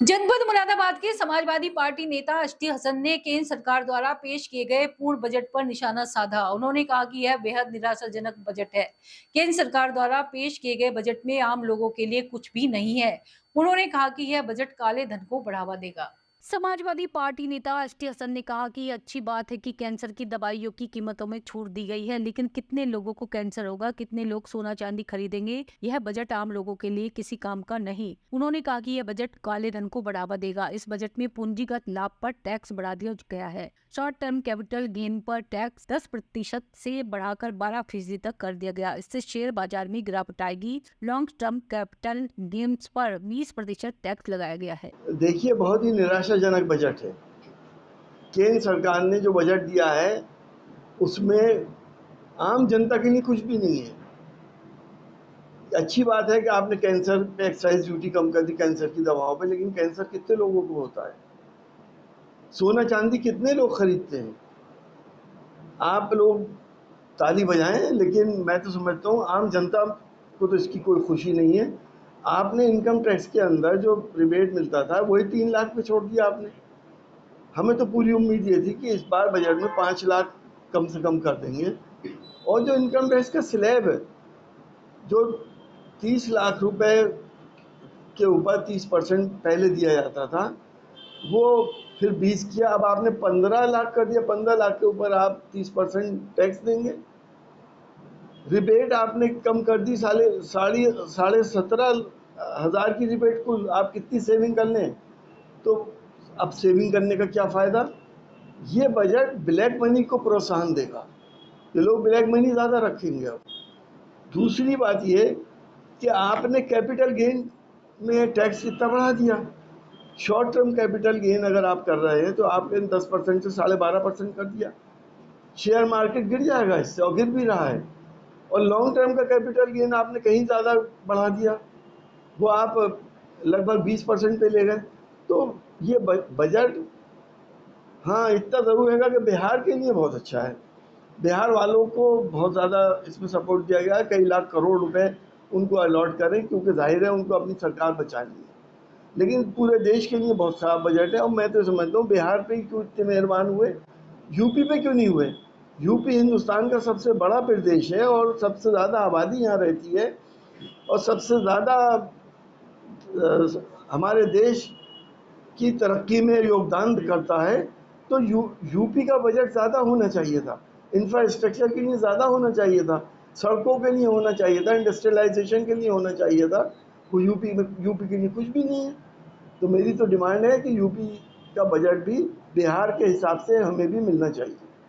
जनपद मुरादाबाद के समाजवादी पार्टी नेता अशती हसन ने केंद्र सरकार द्वारा पेश किए गए पूर्ण बजट पर निशाना साधा। उन्होंने कहा कि यह बेहद निराशाजनक बजट है। केंद्र सरकार द्वारा पेश किए गए बजट में आम लोगों के लिए कुछ भी नहीं है। उन्होंने कहा कि यह बजट काले धन को बढ़ावा देगा। समाजवादी पार्टी नेता अशती हसन ने कहा कि ये अच्छी बात है कि कैंसर की दवाइयों की कीमतों में छूट दी गई है, लेकिन कितने लोगों को कैंसर होगा, कितने लोग सोना चांदी खरीदेंगे, यह बजट आम लोगों के लिए किसी काम का नहीं। उन्होंने कहा कि यह बजट काले धन को बढ़ावा देगा। इस बजट में पूंजीगत लाभ पर टैक्स बढ़ा दिया गया है। शॉर्ट टर्म कैपिटल गेन पर टैक्स 10% से बढ़ाकर 12% तक कर दिया गया। इससे शेयर बाजार में गिरावट आएगी। लॉन्ग टर्म कैपिटल गेन्स पर 20% टैक्स लगाया गया है। देखिए, बहुत ही निराशाजनक बजट है। केंद्र सरकार ने जो बजट दिया है उसमें आम जनता के लिए कुछ भी नहीं है। अच्छी बात है कि आपने कैंसर पे एक्साइज ड्यूटी कम कर दी, कैंसर की दवाओं पे, लेकिन कैंसर कितने लोगों को होता है? सोना चांदी कितने लोग खरीदते हैं? आप लोग ताली बजाएं, लेकिन मैं तो समझता हूँ आम जनता को तो इसकी कोई खुशी नहीं है। आपने इनकम टैक्स के अंदर जो रिबेट मिलता था वही 3 लाख पे छोड़ दिया आपने। हमें तो पूरी उम्मीद ये थी कि इस बार बजट में 5 लाख कम से कम कर देंगे। और जो इनकम टैक्स का स्लैब है, जो 30 लाख रुपए के ऊपर 30% पहले दिया जाता था, वो फिर 20 किया, अब आपने 15 लाख कर दिया। 15 लाख के ऊपर आप 30% टैक्स देंगे। रिबेट आपने कम कर दी, साढ़े 17,000 की रिबेट कुल। आप कितनी सेविंग कर लें, तो अब सेविंग करने का क्या फ़ायदा? ये बजट ब्लैक मनी को प्रोत्साहन देगा, ये लोग ब्लैक मनी ज़्यादा रखेंगे। अब दूसरी बात ये कि आपने कैपिटल गेन में टैक्स कितना बढ़ा दिया। शॉर्ट टर्म कैपिटल गेन अगर आप कर रहे हैं तो आपने 10% से 12.5% कर दिया। शेयर मार्केट गिर जाएगा इससे, और गिर भी रहा है। और लॉन्ग टर्म का कैपिटल गेन आपने कहीं ज़्यादा बढ़ा दिया, वो आप लगभग 20% पे ले गए। तो ये बजट, हाँ, इतना ज़रूर है कि बिहार के लिए बहुत अच्छा है। बिहार वालों को बहुत ज़्यादा इसमें सपोर्ट दिया गया है। कई लाख करोड़ रुपए उनको अलॉट करें, क्योंकि जाहिर है उनको अपनी सरकार बचानी है। लेकिन पूरे देश के लिए बहुत खराब बजट है। और मैं तो समझता हूँ बिहार पे ही क्यों इतने मेहरबान हुए, यूपी पे क्यों नहीं हुए? यूपी हिंदुस्तान का सबसे बड़ा प्रदेश है और सबसे ज़्यादा आबादी यहाँ रहती है, और सबसे ज़्यादा हमारे देश की तरक्की में योगदान करता है। तो यूपी का बजट ज़्यादा होना चाहिए था, इंफ्रास्ट्रक्चर के लिए ज़्यादा होना चाहिए था, सड़कों के लिए होना चाहिए था, इंडस्ट्रियलाइजेशन के लिए होना चाहिए था। वो यूपी के लिए कुछ भी नहीं है। तो मेरी तो डिमांड है कि यूपी का बजट भी बिहार के हिसाब से हमें भी मिलना चाहिए।